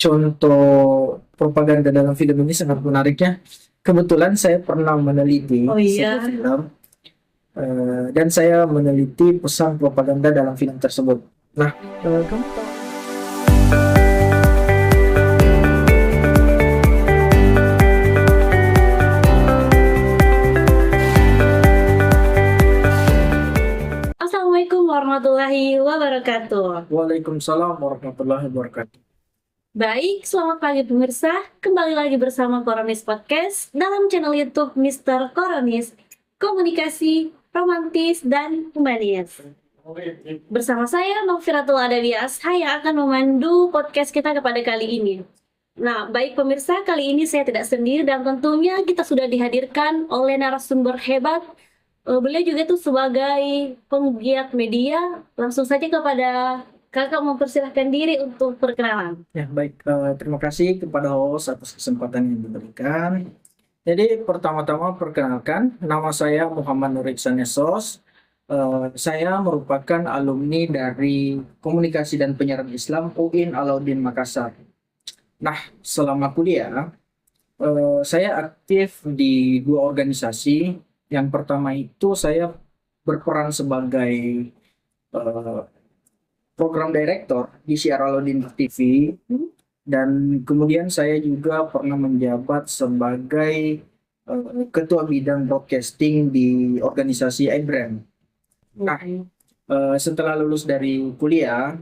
contoh propaganda dalam film ini sangat menariknya. Kebetulan saya pernah meneliti Oh iya. sebuah film dan saya meneliti pesan propaganda dalam film tersebut. Nah, kamu tahu? Assalamualaikum warahmatullahi wabarakatuh. Waalaikumsalam warahmatullahi wabarakatuh. Baik, selamat pagi pemirsa. Kembali lagi bersama Koronis Podcast dalam channel YouTube Mr. Koronis, komunikasi, romantis, dan humanis. Bersama saya, Noviratul Adawias, saya akan memandu podcast kita kepada kali ini. Nah, baik pemirsa, kali ini saya tidak sendiri dan tentunya kita sudah dihadirkan oleh narasumber hebat. Beliau juga tuh sebagai penggiat media. Langsung saja kepada kakak mempersilahkan diri untuk perkenalan. Ya, baik. Terima kasih kepada host atas kesempatan yang diberikan. Jadi, pertama-tama perkenalkan, nama saya Muhammad Nur Iksan Esos. Saya merupakan alumni dari Komunikasi dan Penyiaran Islam UIN Alauddin Makassar. Nah, selama kuliah, saya aktif di dua organisasi. Yang pertama itu saya berperan sebagai eh, program director di Syiar Alauddin TV, dan kemudian saya juga pernah menjabat sebagai ketua bidang broadcasting di organisasi iBrand. Nah, setelah lulus dari kuliah,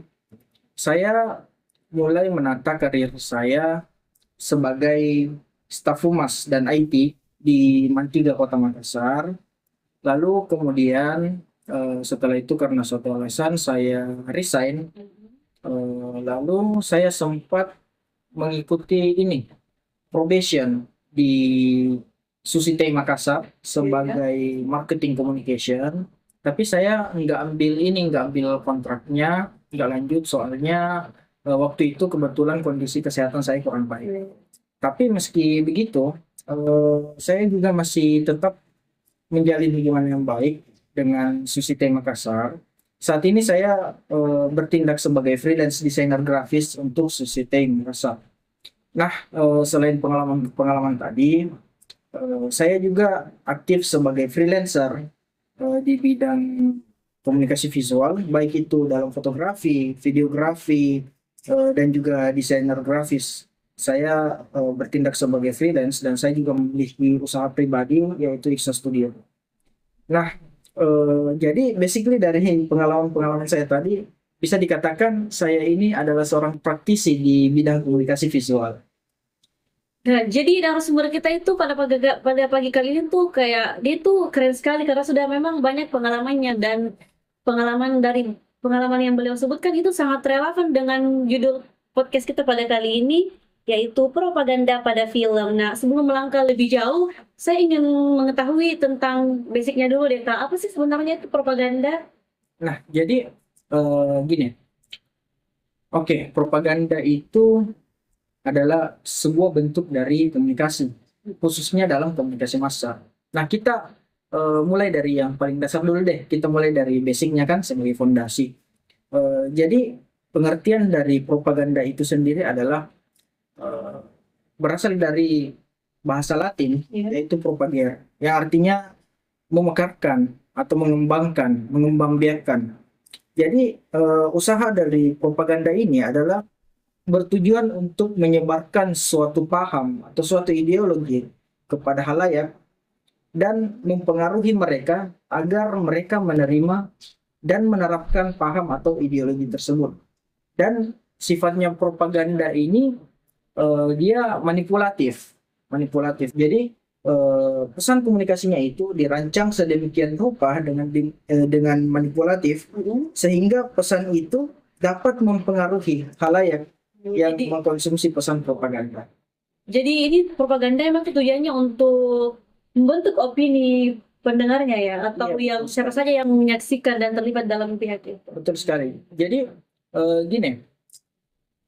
saya mulai menata karir saya sebagai staf humas dan IT di Mantiga Kota Makassar. Lalu kemudian setelah itu karena suatu alasan saya resign. Lalu saya sempat mengikuti ini probation di Susitei Makassar sebagai marketing communication. Tapi saya nggak ambil kontraknya, nggak lanjut soalnya waktu itu kebetulan kondisi kesehatan saya kurang baik. Tapi meski begitu, saya juga masih tetap menjalin hubungan yang baik dengan Susitei Makassar. Saat ini saya bertindak sebagai freelance desainer grafis untuk Susitei Makassar. Nah, selain pengalaman tadi, saya juga aktif sebagai freelancer di bidang komunikasi visual, baik itu dalam fotografi, videografi, dan juga desainer grafis. Saya bertindak sebagai freelance dan saya juga memiliki usaha pribadi yaitu Iksa Studio. Nah, jadi basically dari pengalaman-pengalaman saya tadi bisa dikatakan saya ini adalah seorang praktisi di bidang komunikasi visual. Nah, jadi narasumber kita itu pada pagi kali ini tuh kayak dia tuh keren sekali karena sudah memang banyak pengalamannya dan pengalaman yang beliau sebutkan itu sangat relevan dengan judul podcast kita pada kali ini, yaitu propaganda pada film. Nah, sebelum melangkah lebih jauh, saya ingin mengetahui tentang basicnya dulu deh, Kak. Apa sih sebenarnya itu propaganda? Nah, jadi gini. Oke, propaganda itu adalah sebuah bentuk dari komunikasi, khususnya dalam komunikasi massa. Nah, kita mulai dari yang paling dasar dulu deh. Kita mulai dari basicnya kan sebagai fondasi. Jadi pengertian dari propaganda itu sendiri adalah berasal dari bahasa Latin, yaitu propagare, yang artinya memekarkan atau mengembangbiakkan. Jadi usaha dari propaganda ini adalah bertujuan untuk menyebarkan suatu paham atau suatu ideologi kepada halayak dan mempengaruhi mereka agar mereka menerima dan menerapkan paham atau ideologi tersebut. Dan sifatnya propaganda ini dia manipulatif. Jadi pesan komunikasinya itu dirancang sedemikian rupa dengan manipulatif sehingga pesan itu dapat mempengaruhi halayak yang Jadi, mengkonsumsi pesan propaganda. jadi ini propaganda emang tujuannya untuk membentuk opini pendengarnya ya, atau Iya, yang betul siapa sekali. saja yang menyaksikan dan terlibat dalam pihak itu. Betul sekali. Jadi gini,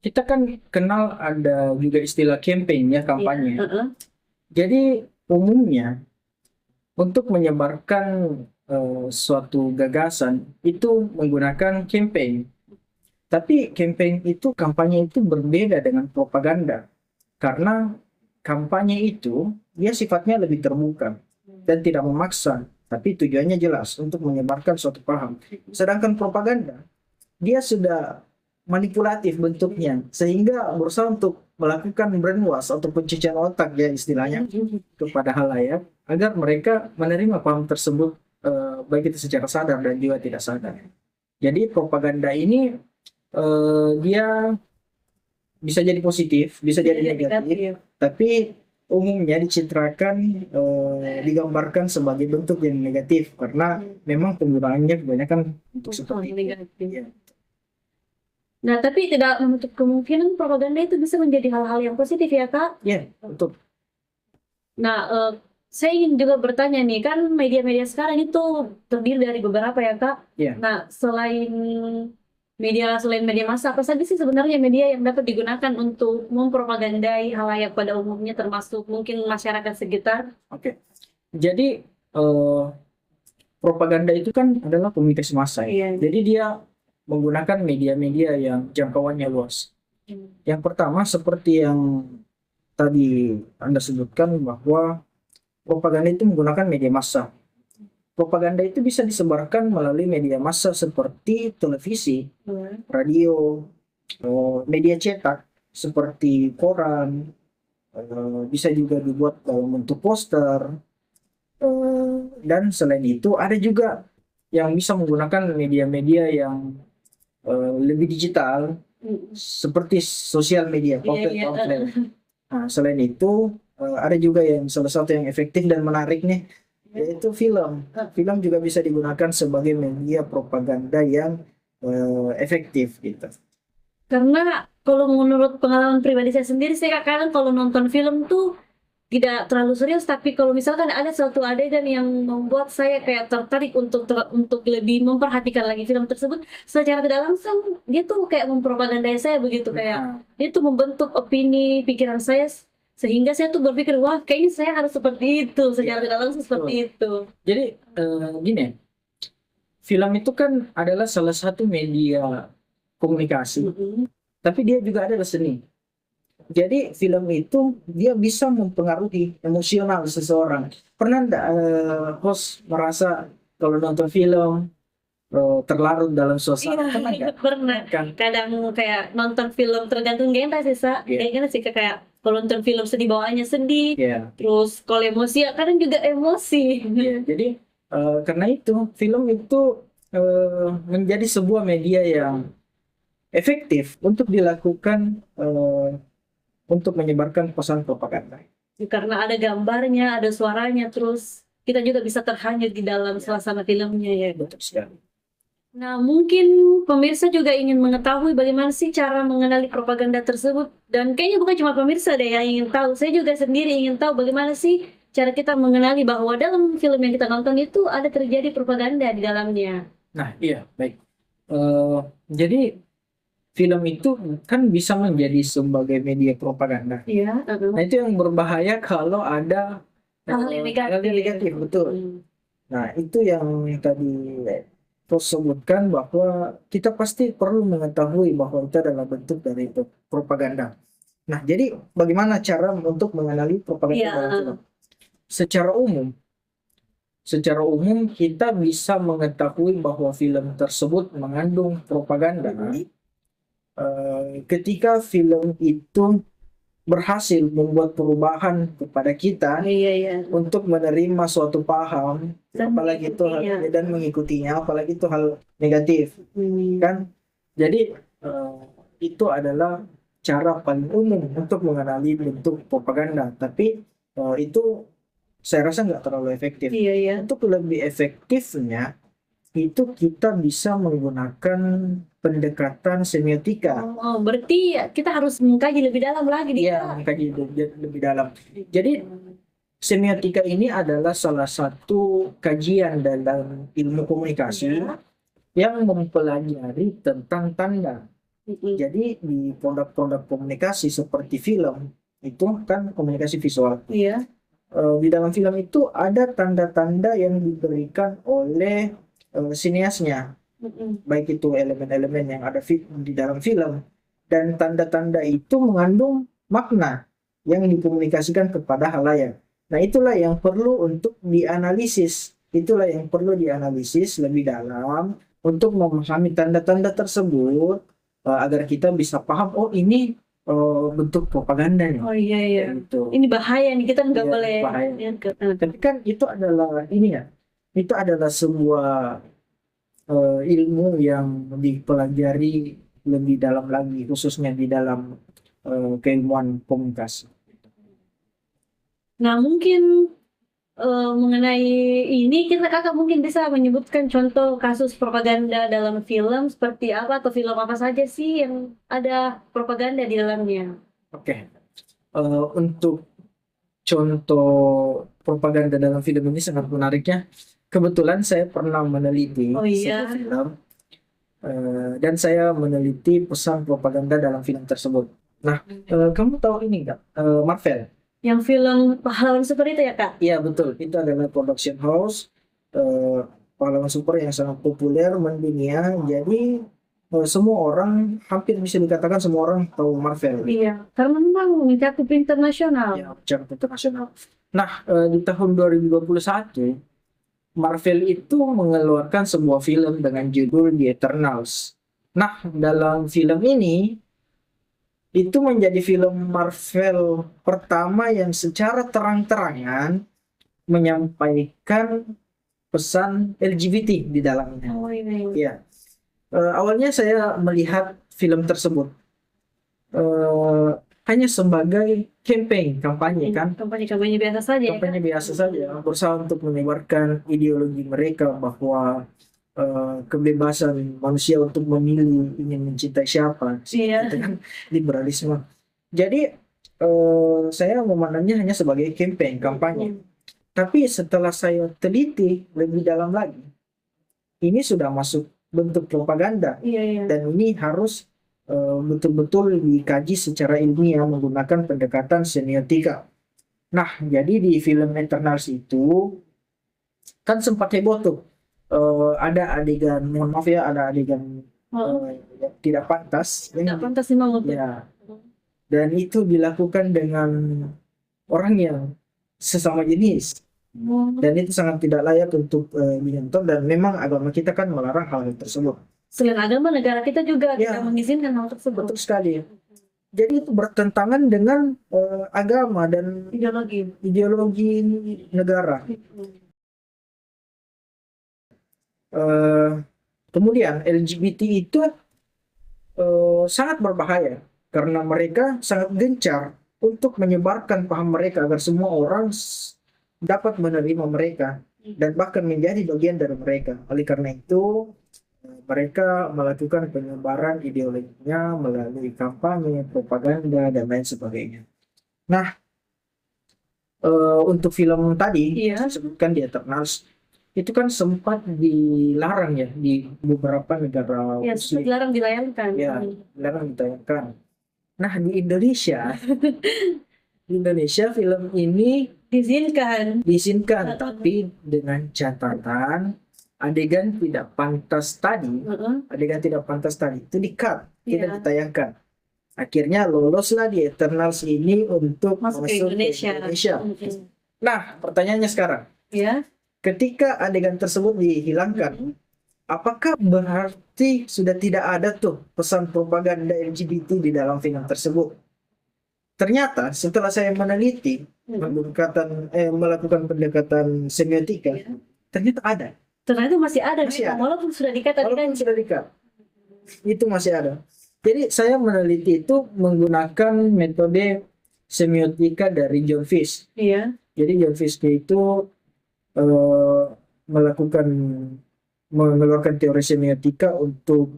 kita kan kenal ada juga istilah campaign ya, kampanye. Jadi umumnya untuk menyebarkan suatu gagasan itu menggunakan campaign. Tapi kampanye itu berbeda dengan propaganda. Karena kampanye itu dia sifatnya lebih terbuka dan tidak memaksa, tapi tujuannya jelas untuk menyebarkan suatu paham. Sedangkan propaganda dia sudah manipulatif bentuknya sehingga berusaha untuk melakukan brainwash atau pencucian otak ya istilahnya kepada halayak agar mereka menerima paham tersebut baik itu secara sadar dan juga tidak sadar. Jadi propaganda ini dia bisa jadi positif, bisa jadi negatif, tapi umumnya dicitrakan digambarkan sebagai bentuk yang negatif karena memang penggunaannya kebanyakan untuk seperti itu. negatif. Ya. Nah, tapi tidak menutup kemungkinan propaganda itu bisa menjadi hal-hal yang positif ya, Kak. Ya, untuk Nah, saya ingin juga bertanya nih, kan media-media sekarang itu terdiri dari beberapa ya, Kak. ya. Nah, selain media massa, apa saja sih sebenarnya media yang dapat digunakan untuk mempropagandai halayak pada umumnya, termasuk mungkin masyarakat sekitar? Oke. Jadi propaganda itu kan adalah komunikasi massa ya. Iya. Jadi dia menggunakan media-media yang jangkauannya luas. Yang pertama seperti yang tadi Anda sebutkan bahwa propaganda itu menggunakan media massa. Propaganda itu bisa disebarkan melalui media massa seperti televisi, radio, media cetak seperti koran, bisa juga dibuat dalam bentuk poster, dan selain itu ada juga yang bisa menggunakan media-media yang lebih digital seperti sosial media, pamflet. Nah, selain itu ada juga yang salah satu yang efektif dan menarik nih, yaitu film. Film juga bisa digunakan sebagai media propaganda yang efektif gitu. Karena kalau menurut pengalaman pribadi saya sendiri, saya kadang kalau nonton film tuh tidak terlalu serius, tapi kalau misalkan ada suatu adegan yang membuat saya kayak tertarik untuk lebih memperhatikan lagi film tersebut, secara tidak langsung dia tuh kayak mempropagandai saya begitu, kayak dia tuh membentuk opini pikiran saya sehingga saya tuh berpikir, wah kayaknya saya harus seperti itu, secara tidak langsung seperti itu. Jadi gini, film itu kan adalah salah satu media komunikasi, tapi dia juga adalah seni. Jadi film itu dia bisa mempengaruhi emosional seseorang. Pernah enggak host merasa kalau nonton film terlarut dalam suasana? Pernah enggak? Pernah. Kan? Kadang kayak nonton film tergantung genre sih, Sa. Kayaknya sih kayak kalau nonton film sedih bawaannya sedih. Terus kalau emosi kadang juga emosi. Jadi karena itu film itu menjadi sebuah media yang efektif untuk dilakukan untuk menyebarkan pesan propaganda. Karena ada gambarnya, ada suaranya, terus kita juga bisa terhanyut di dalam suasana filmnya ya. Betul sekali. Nah, mungkin pemirsa juga ingin mengetahui bagaimana sih cara mengenali propaganda tersebut. Dan kayaknya bukan cuma pemirsa deh yang ingin tahu. Saya juga sendiri ingin tahu bagaimana sih cara kita mengenali bahwa dalam film yang kita nonton itu ada terjadi propaganda di dalamnya. Nah, iya, baik. Jadi film itu kan bisa menjadi sebagai media propaganda. Iya. Nah, itu yang berbahaya kalau ada hal yang negatif, betul. Nah, itu yang tadi terus sebutkan bahwa kita pasti perlu mengetahui bahwa itu adalah bentuk dari propaganda. Nah, jadi bagaimana cara untuk mengenali propaganda dalam film? Secara umum kita bisa mengetahui bahwa film tersebut mengandung propaganda ketika film itu berhasil membuat perubahan kepada kita untuk menerima suatu paham, apalagi itu dan mengikutinya, apalagi itu hal negatif, kan? Jadi itu adalah cara paling umum untuk mengenali bentuk propaganda, tapi itu saya rasa nggak terlalu efektif. Untuk lebih efektifnya itu kita bisa menggunakan pendekatan semiotika. Berarti kita harus mengkaji lebih dalam lagi. Mengkaji lebih dalam. Jadi semiotika ini adalah salah satu kajian dalam ilmu komunikasi yang mempelajari tentang tanda. Jadi di produk-produk komunikasi seperti film itu kan komunikasi visual. Di dalam film itu ada tanda-tanda yang diberikan oleh sineasnya. baik itu elemen-elemen yang ada di dalam film, dan tanda-tanda itu mengandung makna yang dikomunikasikan kepada halayak. Nah, itulah yang perlu untuk dianalisis. Itulah yang perlu dianalisis lebih dalam untuk memahami tanda-tanda tersebut, agar kita bisa paham, oh ini bentuk propaganda nih. Oh iya iya. Gitu. Ini bahaya nih, kita nggak Iya, boleh. bahaya. Ya, Tapi kan itu adalah ini ya, itu adalah sebuah ilmu yang dipelajari lebih dalam lagi, khususnya di dalam keilmuan komunikasi. Nah mungkin mengenai ini kakak mungkin bisa menyebutkan contoh kasus propaganda dalam film seperti apa atau film apa saja sih yang ada propaganda di dalamnya? Oke. Untuk contoh propaganda dalam film ini sangat menariknya. Kebetulan saya pernah meneliti Oh iya. satu film, dan saya meneliti pesan propaganda dalam film tersebut. Nah, kamu tahu ini nggak? Marvel. Yang film pahlawan super itu ya kak? Iya betul, itu adalah production house pahlawan super yang sangat populer mendunia. Jadi semua orang, hampir bisa dikatakan semua orang tahu Marvel. Iya, karena memang mencakup internasional. Ya, mencakup internasional. Nah, di tahun 2021 Marvel itu mengeluarkan sebuah film dengan judul The Eternals. Nah, dalam film ini itu menjadi film Marvel pertama yang secara terang-terangan menyampaikan pesan LGBT di dalamnya. Oh iya. Ya, awalnya saya melihat film tersebut hanya sebagai kampanye kan, Kampanye biasa saja ya kampanye kak? biasa saja, berusaha untuk menyebarkan ideologi mereka bahwa kebebasan manusia untuk memilih ingin mencintai siapa, Iya. gitu kan, liberalisme. Jadi saya memandangnya hanya sebagai kampanye. Tapi setelah saya teliti lebih dalam lagi, ini sudah masuk bentuk propaganda, Iya iya. dan ini harus betul-betul dikaji secara ilmiah menggunakan pendekatan semiotika. Nah, jadi di film Eternals itu kan sempat heboh tuh. Ada adegan, mohon maaf ya, ada adegan yang tidak pantas. Nggak pantas memang untuk. Ya, dan itu dilakukan dengan orang yang sesama jenis. Dan itu sangat tidak layak untuk ditonton, dan memang agama kita kan melarang hal tersebut. Selain agama, negara kita juga Ya. tidak mengizinkan hal tersebut. Betul sekali. Jadi itu bertentangan dengan agama dan ideologi negara. Kemudian LGBT itu sangat berbahaya karena mereka sangat gencar untuk menyebarkan paham mereka agar semua orang dapat menerima mereka dan bahkan menjadi bagian dari mereka. Oleh karena itu mereka melakukan penyebaran ideologinya melalui kampanye, propaganda, dan lain sebagainya. Nah, untuk film tadi, Iya. disebutkan di Eternals, itu kan sempat dilarang ya di beberapa negara Ya, Muslim. dilarang ditayangkan. Ya, dilarang ditayangkan. Nah, di Indonesia film ini diizinkan, tapi dengan catatan adegan tidak pantas tadi itu di-cut, tidak ditayangkan. Akhirnya loloslah di Eternals ini untuk masuk ke Indonesia. Nah, pertanyaannya sekarang, Ya. ketika adegan tersebut dihilangkan, apakah berarti sudah tidak ada tuh pesan propaganda LGBT di dalam film tersebut? Ternyata setelah saya meneliti, melakukan pendekatan semiotika, ternyata ada. Ternyata masih ada. Walaupun sudah di-cut. Itu masih ada. Jadi saya meneliti itu menggunakan metode semiotika dari John Fiske. Iya. Jadi John Fiske itu mengeluarkan teori semiotika untuk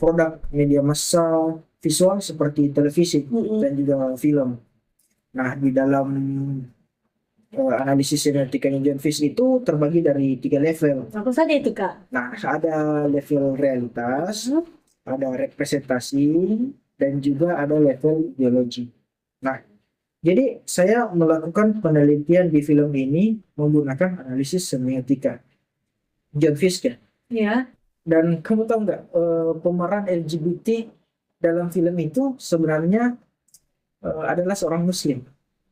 produk media massa visual seperti televisi dan juga film. Nah, di dalam analisis semiotika John Fiske itu terbagi dari 3 level. Apa saja itu, Kak? Nah, ada level realitas, ada representasi, dan juga ada level ideologi. Nah, jadi saya melakukan penelitian di film ini menggunakan analisis semiotika John Fiske. Ya. Dan kamu tahu nggak, pemeran LGBT dalam film itu sebenarnya adalah seorang Muslim.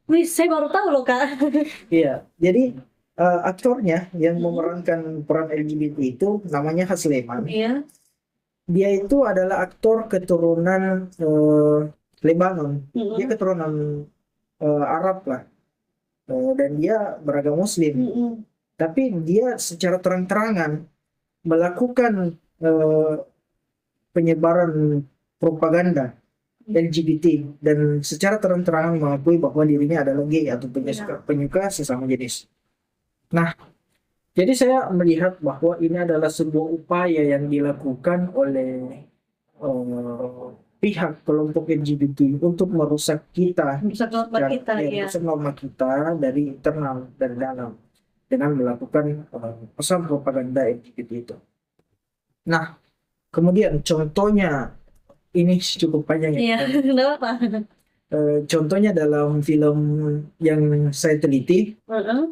Wih, saya baru tahu loh Kak. Iya, jadi aktornya yang memerankan peran LGBT itu namanya Hasleman. Iya. Dia itu adalah aktor keturunan Lebanon. Dia Mm-mm. keturunan Arab lah. Dan dia beragama Muslim. Mm-mm. Tapi dia secara terang-terangan melakukan penyebaran propaganda LGBT dan secara terang-terangan mengakui bahwa dirinya adalah gay atau penyuka sesama jenis. Nah, jadi saya melihat bahwa ini adalah sebuah upaya yang dilakukan oleh pihak kelompok LGBT untuk merusak kita, Bisa kelompok kita ya. merusak norma kita dari internal, dari dalam, dengan melakukan pesan propaganda LGBT itu. Nah, kemudian contohnya ini cukup panjang Iya, ya. nggak apa. Contohnya dalam film yang saya teliti, Heeh.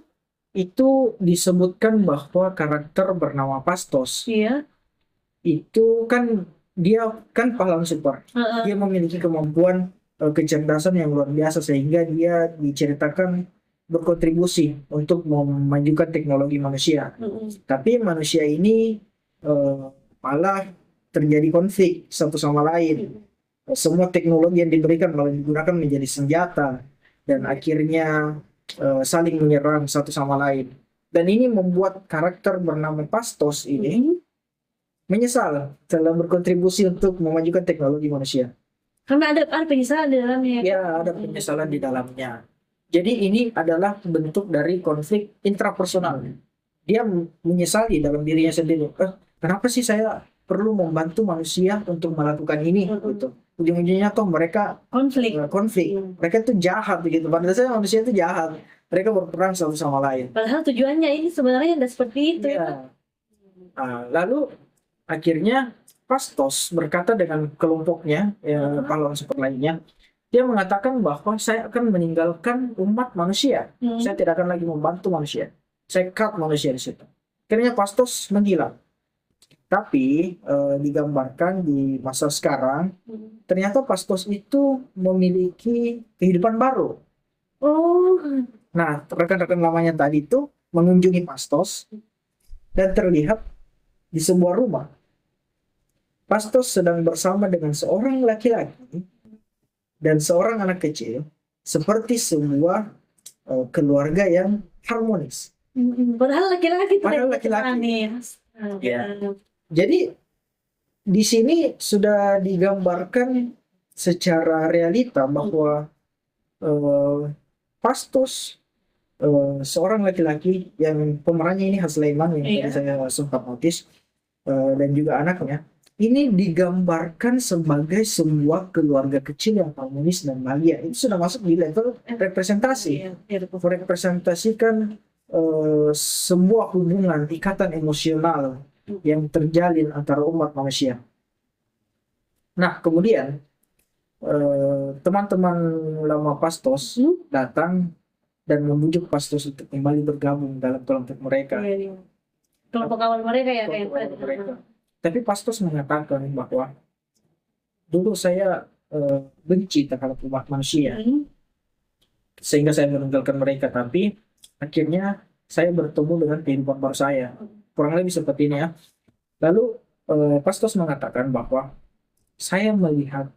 itu disebutkan bahwa karakter bernama Pastos Iya. itu kan dia kan pahlawan super. Heeh. Dia memiliki kemampuan kecerdasan yang luar biasa sehingga dia diceritakan berkontribusi untuk memajukan teknologi manusia. Mm-mm. Tapi manusia ini malah terjadi konflik satu sama lain. Semua teknologi yang diberikan malah digunakan menjadi senjata dan akhirnya saling menyerang satu sama lain. Dan ini membuat karakter bernama Pastos ini Mm-mm. menyesal dalam berkontribusi untuk memajukan teknologi manusia. Karena ada penyesalan di dalamnya. Ya, ada penyesalan di dalamnya. Jadi ini adalah bentuk dari konflik intrapersonal. Dia menyesali dalam dirinya sendiri. Kenapa sih saya perlu membantu manusia untuk melakukan ini? Gitu. Ujung-ujungnya toh mereka Konflik. konflik. Mereka itu jahat begitu. Padahal saya manusia itu jahat. Mereka berperang satu sama lain. Padahal tujuannya ini sebenarnya tidak seperti itu ya. Ya. Nah, lalu akhirnya Pastos berkata dengan kelompoknya, pahlawan super lainnya, dia mengatakan bahwa saya akan meninggalkan umat manusia. Saya tidak akan lagi membantu manusia. Saya cut manusia di situ. Akhirnya Pastos menghilang. Tapi digambarkan di masa sekarang, ternyata Pastos itu memiliki kehidupan baru. Oh. Nah, rekan-rekan lamanya tadi itu mengunjungi Pastos dan terlihat di sebuah rumah. Pastos sedang bersama dengan seorang laki-laki dan seorang anak kecil, seperti sebuah keluarga yang harmonis. Padahal laki-laki Padahal tidak laki-laki. manis. Ya. Jadi di sini sudah digambarkan secara realita bahwa Pastos seorang laki-laki yang pemerannya ini Hasleiman yang tadi saya sempat notice, dan juga anaknya ini digambarkan sebagai sebuah keluarga kecil yang harmonis dan bahagia. Itu sudah masuk di level representasi. Merepresentasikan sebuah hubungan, ikatan emosional yang terjalin antara umat manusia. Nah, kemudian teman-teman lama Pastos datang dan membujuk Pastos untuk kembali bergabung dalam kelompok mereka. Kelompok awal mereka ya kayak mereka. Tapi Pastos mengatakan bahwa dulu saya benci terhadap umat manusia, sehingga saya meninggalkan mereka. Tapi akhirnya saya bertemu dengan kehidupan baru saya. Kurang lebih seperti ini ya. Lalu Pastos mengatakan bahwa saya melihat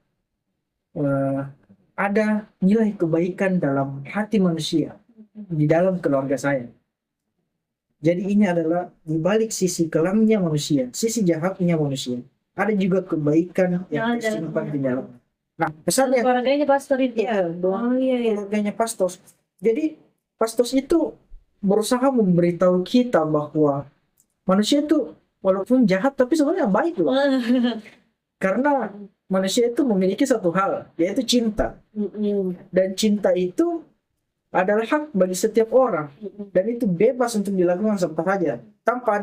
ada nilai kebaikan dalam hati manusia di dalam keluarga saya. Jadi ini adalah di balik sisi kelamnya manusia, sisi jahatnya manusia, ada juga kebaikan yang tersimpan di dalam. Nah, pesannya keluarganya Pastor itu. Iya, iya. keluarganya Pastos. Jadi Pastos itu berusaha memberitahu kita bahwa manusia itu walaupun jahat tapi sebenarnya baik loh. Karena manusia itu memiliki satu hal, yaitu cinta. Dan cinta itu adalah hak bagi setiap orang, dan itu bebas untuk dilakukan siapa saja tanpa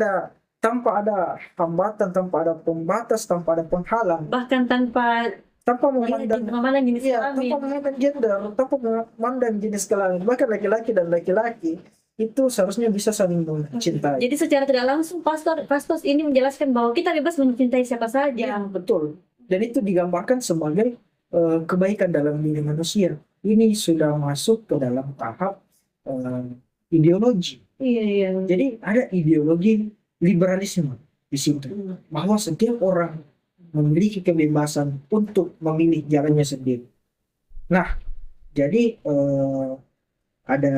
ada hambatan, tanpa ada pembatas, tanpa ada penghalang, bahkan tanpa memandang jenis kelamin, tanpa memandang gender, tanpa memandang jenis kelamin. Bahkan laki-laki dan laki-laki itu seharusnya bisa saling mencintai. Jadi secara tidak langsung pastor ini menjelaskan bahwa kita bebas mencintai siapa saja. Ya, betul. Dan itu digambarkan sebagai kebaikan dalam diri manusia. Ini sudah masuk ke dalam tahap ideologi. Iya, iya. Jadi ada ideologi liberalisme di situ, bahwa setiap orang memiliki kebebasan untuk memilih jalannya sendiri. Nah, jadi ada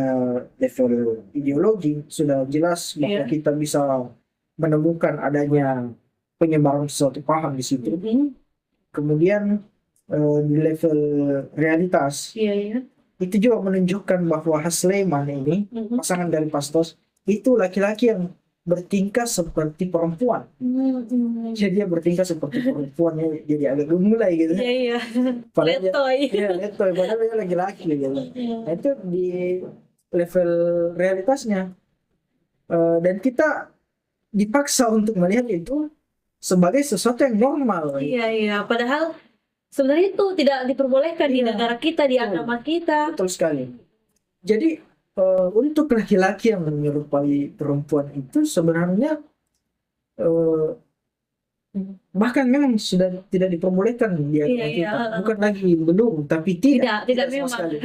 level ideologi, sudah jelas bahwa Iya. kita bisa menemukan adanya penyebaran suatu paham di situ. Kemudian di level realitas, Iya, iya. itu juga menunjukkan bahwa Hasleman ini, pasangan dari Pastos, itu laki-laki yang bertingkah seperti perempuan. Jadi dia bertingkah seperti perempuan, jadi agak gemulai gitu. Iya, iya. Padahal dia- Letoy. Iya, letoy, padahal dia laki-laki gitu. Nah, itu di level realitasnya. Dan kita dipaksa untuk melihat itu sebagai sesuatu yang normal. Iya, iya. Padahal sebenarnya itu tidak diperbolehkan di Iya. negara kita, di Betul. agama kita. Betul sekali. Jadi untuk laki-laki yang menyerupai perempuan itu sebenarnya eh, bahkan memang sudah tidak diperbolehkan di agama Iya, kita. iya. Bukan lagi belum, tapi tidak Tidak sama memang. sekali.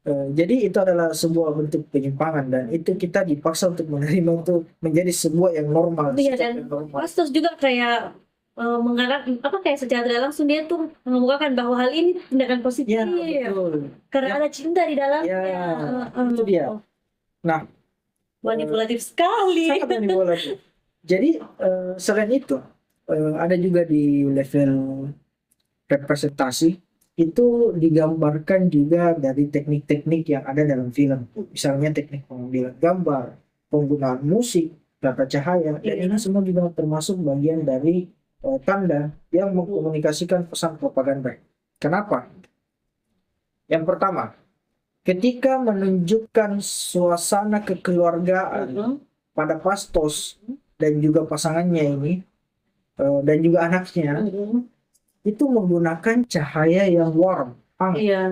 Jadi itu adalah sebuah bentuk penyimpangan, dan itu kita dipaksa untuk menerima untuk menjadi sebuah yang normal. Iya, sikap dan yang normal. Pastos juga kayak mengharap kayak secara tidak langsung dia tuh mengemukakan bahwa hal ini tindakan positif Ya, betul. karena Ya. ada cinta di dalamnya. Ya, itu dia. Nah, Manipulatif sekali. sangat manipulatif. Jadi selain itu ada juga di level representasi, itu digambarkan juga dari teknik-teknik yang ada dalam film. Misalnya teknik pengambilan gambar, penggunaan musik, tata cahaya, dan Iya. ini semua juga termasuk bagian dari tanda yang mengkomunikasikan pesan propaganda. Kenapa? Yang pertama, ketika menunjukkan suasana kekeluargaan pada Pastos dan juga pasangannya ini, dan juga anaknya, itu menggunakan cahaya yang warm, hangat. Iya.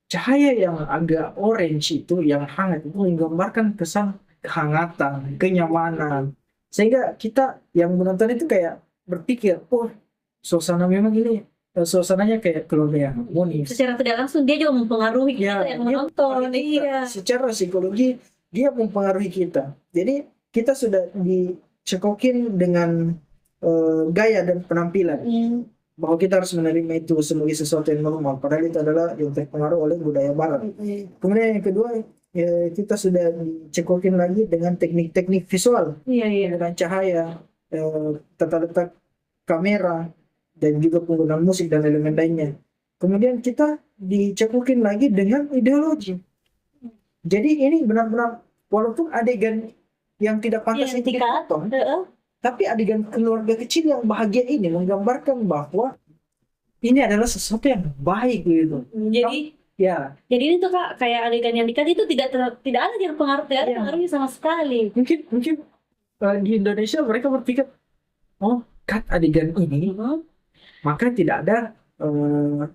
Cahaya yang agak orange itu, yang hangat, itu menggambarkan kesan kehangatan, kenyamanan. Sehingga kita yang menonton itu kayak berpikir, oh, suasana memang ini, suasananya kayak keluarga yang harmonis. Secara tidak langsung dia juga mempengaruhi kita Ya, yang dia menonton. mempengaruhi kita. Iya. Secara psikologi dia mempengaruhi kita. Jadi kita sudah dicekokin dengan gaya dan penampilan, bahwa kita harus menerima itu sebagai sesuatu yang normal, padahal itu adalah yang terpengaruh oleh budaya barat. Kemudian yang kedua, kita sudah dicekokin lagi dengan teknik-teknik visual, Iya, iya. dengan cahaya, tata letak kamera, dan juga penggunaan musik dan elemen lainnya. Kemudian kita dicekokin lagi dengan ideologi. Jadi ini benar-benar, walaupun adegan yang tidak pantas Yang itu dikat. ditonton, tapi adegan keluarga kecil yang bahagia ini menggambarkan bahwa ini adalah sesuatu yang baik gitu. Jadi Ya, jadi ini tuh Kak, kayak adegan yang dikat itu tidak ada yang pengaruh, tidak ada Iya. pengaruhnya sama sekali. mungkin di Indonesia mereka berpikir, oh, cut adegan ini, maka tidak ada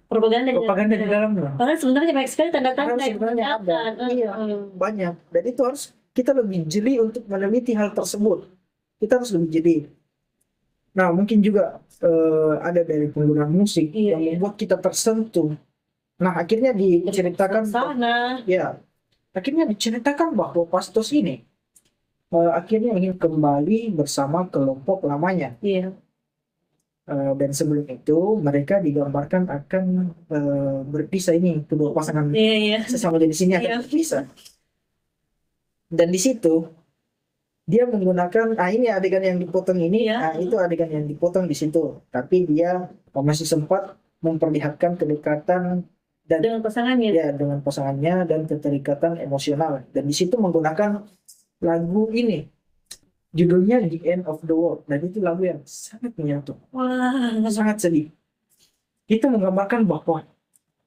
Propaganda di propaganda di dalamnya. dalamnya. Padahal sebenarnya banyak sekali tanda-tanda Padahal yang sebenarnya ada. menunjukkan. Iya. Banyak, dan itu harus kita lebih jeli untuk meneliti hal tersebut. Kita harus lebih jeli. Nah, mungkin juga ada dari penggunaan musik Iya, yang iya. membuat kita tersentuh. Nah, akhirnya diceritakan, Sana. ya, akhirnya diceritakan bahwa Pastos ini akhirnya ingin kembali bersama kelompok lamanya. Iya. Dan sebelum itu mereka digambarkan akan berpisah, ini kedua pasangan Iya, iya. sesama jenis ini akan Iya. berpisah. Dan di situ dia menggunakan, ini adegan yang dipotong ini, Iya. itu adegan yang dipotong di situ. Tapi dia masih sempat memperlihatkan kedekatan dan Dengan pasangannya. ya dengan pasangannya dan keterikatan emosional. Dan di situ menggunakan lagu ini, judulnya The End of the World, dan itu lagu yang sangat menyentuh, Wah. sangat sedih. Itu menggambarkan bahwa,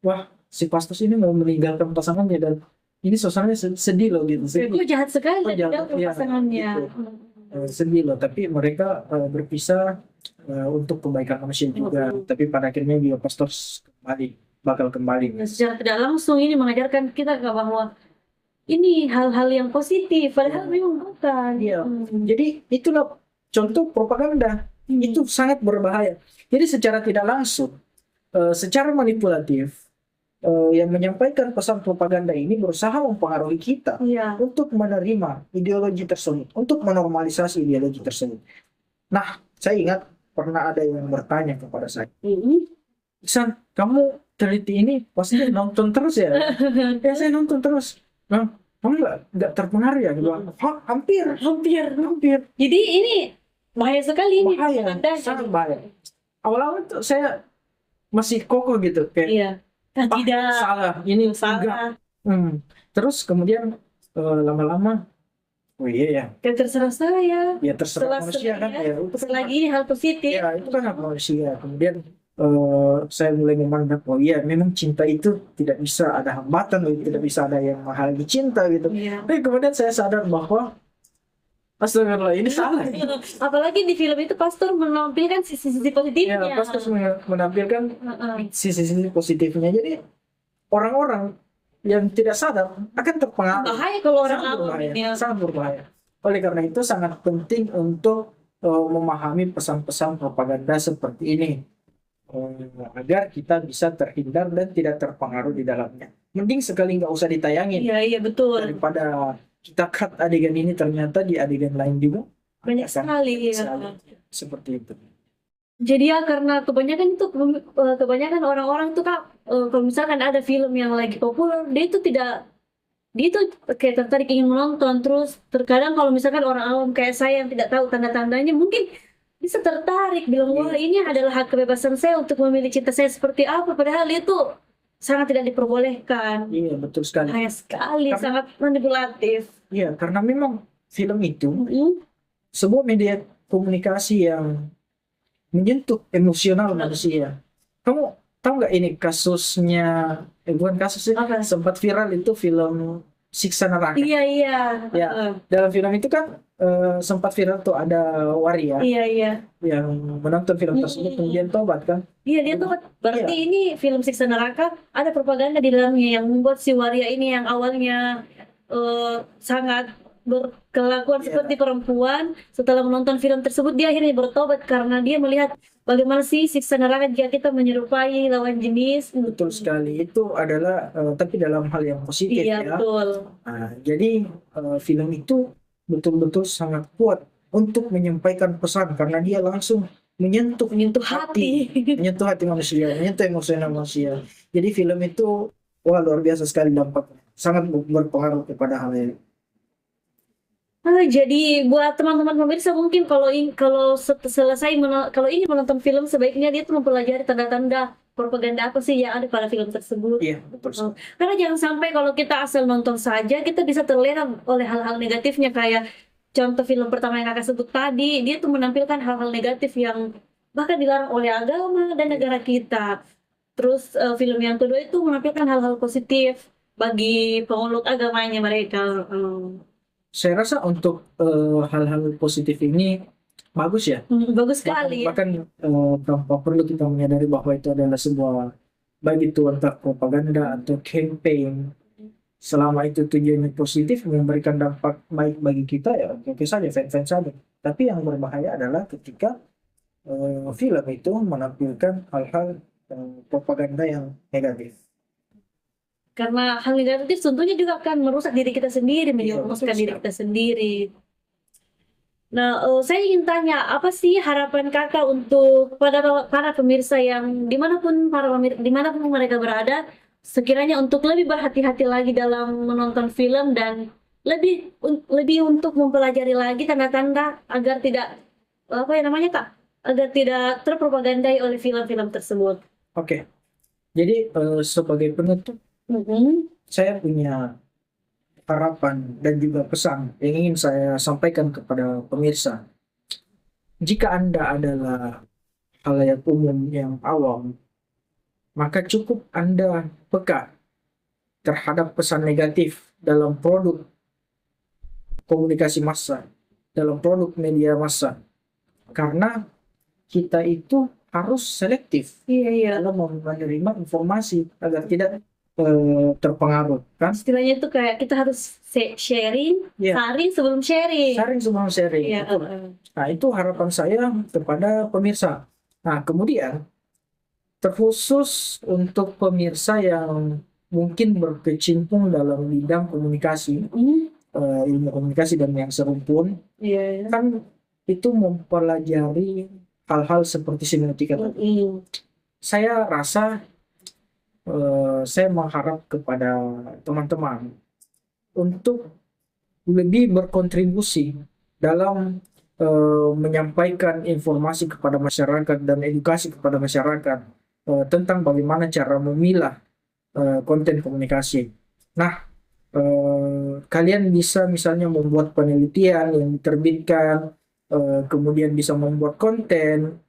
wah, si Pastos ini mau meninggalkan pasangannya, dan ini suasananya sedih loh gitu. Sedih. Kok jahat sekali Oh, jahat, dengan iya, pasangannya. gitu. Sedih loh, tapi mereka berpisah untuk kebaikan manusia juga. Tapi pada akhirnya juga Pastos bakal kembali. Ya, secara tidak langsung ini mengajarkan kita bahwa ini hal-hal yang positif, padahal memang bukan. Iya. Jadi itulah contoh propaganda. Itu sangat berbahaya. Jadi secara tidak langsung, secara manipulatif, yang menyampaikan pesan propaganda ini berusaha mempengaruhi kita Iya. untuk menerima ideologi tersebut, untuk menormalisasi ideologi tersebut. Nah, saya ingat pernah ada yang bertanya kepada saya, Iksan, kamu teliti ini pasti nonton terus ya? Ya, saya nonton terus. Nah, kamu nggak terpengaruh ya? Dia bilang, "Hah, hampir, hampir. Jadi ini bahaya sekali ini Bahaya, propaganda. sangat bahaya." Awal-awal tuh saya masih kokoh gitu, kayak, Iya. Kan "Ah, tidak salah, ini enggak." salah. Terus kemudian lama-lama, oh iya ya, Kan terserah saya. ya terserah manusia kan, ya itu kan Selagi ini hal positif. ya itu kan hak manusia. Kemudian saya mulai memandang, oh iya memang cinta itu tidak bisa ada hambatan, tidak bisa ada yang menghalangi cinta gitu. Iya. Tapi kemudian saya sadar bahwa astagfirullah, ini salah. Apalagi di film itu pastor menampilkan sisi-sisi positifnya. Ya, pas menampilkan Heeh. sisi-sisi positifnya. Jadi orang-orang yang tidak sadar akan terpengaruh. Bahaya kalau orang Sangat awam berbahaya, ini. sangat berbahaya. Oleh karena itu sangat penting untuk memahami pesan-pesan propaganda seperti ini, agar kita bisa terhindar dan tidak terpengaruh di dalamnya. Mending sekali nggak usah ditayangin Iya betul. daripada kita cut adegan ini ternyata di adegan lain juga Banyak akan sekali. sekali. Seperti itu. Jadi ya karena kebanyakan orang-orang tuh Kak, kalau misalkan ada film yang lagi populer, dia itu kayak tertarik ingin menonton. Terus terkadang kalau misalkan orang awam kayak saya yang tidak tahu tanda-tandanya, mungkin bisa tertarik bilang, wah ini adalah hak kebebasan saya untuk memilih cinta saya seperti apa, padahal itu sangat tidak diperbolehkan. Iya, betul sekali. Bahaya sekali, Karena- sangat manipulatif. Iya, karena memang film itu Mm. sebuah media komunikasi yang menyentuh emosional manusia. Kamu tahu nggak ini kasusnya, bukan kasusnya, Apa? sempat viral itu film Siksa Neraka. Iya iya. Ya. Heeh. Dalam film itu kan sempat viral tuh ada waria Iya iya. yang menonton film tersebut kemudian tobat kan. Iya dia tuh berarti ini film Siksa Neraka ada propaganda di dalamnya yang membuat si waria ini yang awalnya sangat berkelakuan Iya. seperti perempuan, setelah menonton film tersebut dia akhirnya bertobat karena dia melihat bagaimana sih siksa neraka jika kita menyerupai lawan jenis. Betul sekali, itu adalah tapi dalam hal yang positif Iya ya. betul. Nah, jadi film itu betul-betul sangat kuat untuk menyampaikan pesan karena dia langsung menyentuh Hati. menyentuh hati manusia, menyentuh emosional manusia. Jadi film itu wah luar biasa sekali dampaknya, sangat berpengaruh kepada hal ini. Jadi buat teman-teman pemirsa mungkin kalau selesai kalau ingin menonton film sebaiknya dia tuh mempelajari tanda-tanda propaganda apa sih yang ada pada film tersebut. Iya, betul sekali. Karena jangan sampai kalau kita asal nonton saja kita bisa terlena oleh hal-hal negatifnya kayak contoh film pertama yang kakak sebut tadi, dia tuh menampilkan hal-hal negatif yang bahkan dilarang oleh agama dan negara kita. Terus film yang kedua itu menampilkan hal-hal positif bagi pengeluk agamanya mereka. Saya rasa untuk hal-hal positif ini bagus ya. Bagus sekali. Bahkan tanpa perlu kita menyadari bahwa itu adalah sebuah baik itu entah propaganda atau campaign, selama itu tujuannya positif memberikan dampak baik bagi kita ya oke saja, fan-fan saja. Tapi yang berbahaya adalah ketika film itu menampilkan hal-hal propaganda yang negatif. Karena hal negatif tentunya juga akan merusak diri kita sendiri, menjerumuskan diri kita sendiri. Nah, saya ingin tanya, apa sih harapan kakak untuk para pemirsa yang dimanapun mereka berada, sekiranya untuk lebih berhati-hati lagi dalam menonton film dan lebih untuk mempelajari lagi tanda-tanda agar tidak agar tidak terpropagandai oleh film-film tersebut. Oke. Jadi sebagai penutup saya punya harapan dan juga pesan yang ingin saya sampaikan kepada pemirsa. Jika Anda adalah khalayak umum yang awam, maka cukup Anda peka terhadap pesan negatif dalam produk komunikasi massa, dalam produk media massa. Karena kita itu harus selektif Iya. dalam menerima informasi agar tidak terpengaruh kan. Istilahnya itu kayak kita harus sharing, Ya, saring sebelum sharing. sharing sebelum sharing. Iya, Betul. Nah, itu harapan saya kepada pemirsa. Nah, kemudian terkhusus untuk pemirsa yang mungkin berkecimpung dalam bidang komunikasi, ilmu komunikasi dan yang serumpun, Iya. kan itu mempelajari hal-hal seperti semiotika tadi. Saya rasa saya mengharap kepada teman-teman untuk lebih berkontribusi dalam menyampaikan informasi kepada masyarakat dan edukasi kepada masyarakat tentang bagaimana cara memilah konten komunikasi. Nah, kalian bisa misalnya membuat penelitian yang diterbitkan, kemudian bisa membuat konten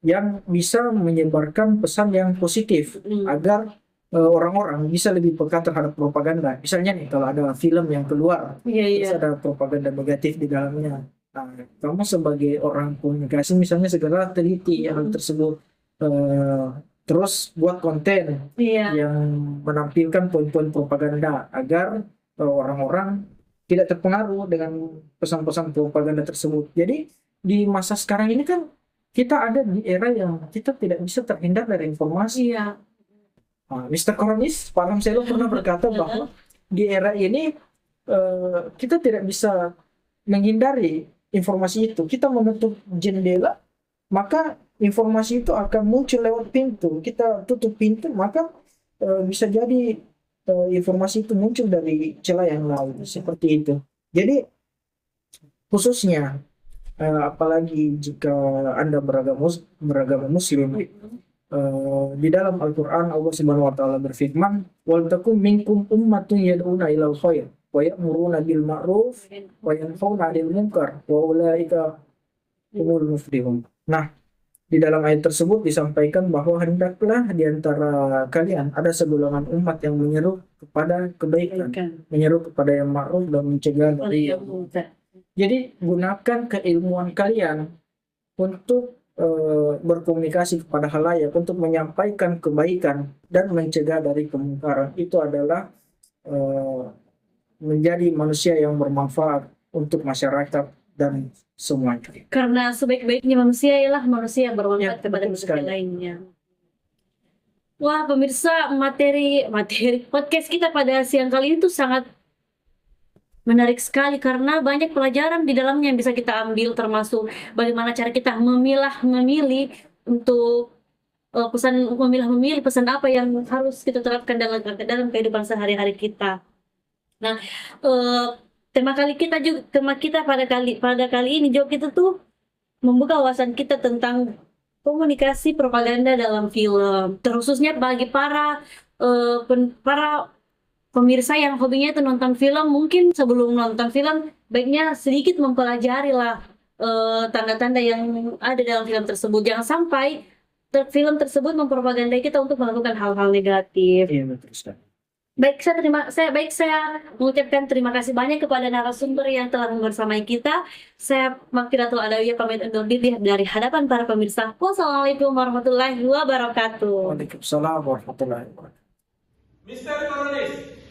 yang bisa menyebarkan pesan yang positif agar orang-orang bisa lebih peka terhadap propaganda. Misalnya nih, kalau ada film yang keluar, terus ada propaganda negatif di dalamnya. Nah, kamu sebagai orang komunikasi misalnya segera teliti hal tersebut, terus buat konten yang menampilkan poin-poin propaganda agar orang-orang tidak terpengaruh dengan pesan-pesan propaganda tersebut. Jadi di masa sekarang ini kan kita ada di era yang kita tidak bisa terhindar dari informasi. Mr. Koronis, Pak Ramselo pernah berkata bahwa di era ini kita tidak bisa menghindari informasi itu. Kita menutup jendela, maka informasi itu akan muncul lewat pintu. Kita tutup pintu, maka bisa jadi informasi itu muncul dari celah yang lain, seperti itu. Jadi khususnya apalagi jika Anda beragama Muslim, di dalam Al-Quran Allah Subhanahu wa taala berfirman, "Wal takum minkum ummatun yad'una ilal khair wa ya'muruna bil ma'ruf wa yanhauna 'anil munkar wa ulaika humul muflihun." Nah, di dalam ayat tersebut disampaikan bahwa hendaklah di antara kalian ada segolongan umat yang menyeru kepada kebaikan, menyeru kepada yang ma'ruf dan mencegah dari yang munkar. Jadi gunakan keilmuan kalian untuk berkomunikasi kepada halayak, untuk menyampaikan kebaikan dan mencegah dari kemungkaran. Itu adalah menjadi manusia yang bermanfaat untuk masyarakat dan semuanya. Karena sebaik-baiknya manusia ialah manusia yang bermanfaat kepada manusia lainnya. Wah, pemirsa, materi podcast kita pada siang kali ini tuh sangat menarik sekali karena banyak pelajaran di dalamnya yang bisa kita ambil, termasuk bagaimana cara kita memilih untuk memilih pesan apa yang harus kita terapkan dalam kehidupan sehari-hari kita. Nah, tema kita pada kali ini juga kita tuh membuka wawasan kita tentang komunikasi propaganda dalam film, terkhususnya bagi para pemirsa yang hobinya itu nonton film. Mungkin sebelum nonton film baiknya sedikit mempelajari lah tanda-tanda yang ada dalam film tersebut. Jangan sampai film tersebut mempropagandai kita untuk melakukan hal-hal negatif. Iya, betul sekali. Saya mengucapkan terima kasih banyak kepada narasumber yang telah membersamai kita. Saya Makfiratul Adawiyah pamit undur diri dari hadapan para pemirsa. Wassalamualaikum warahmatullahi wabarakatuh. Waalaikumsalam warahmatullahi wabarakatuh. Mr. Koronis.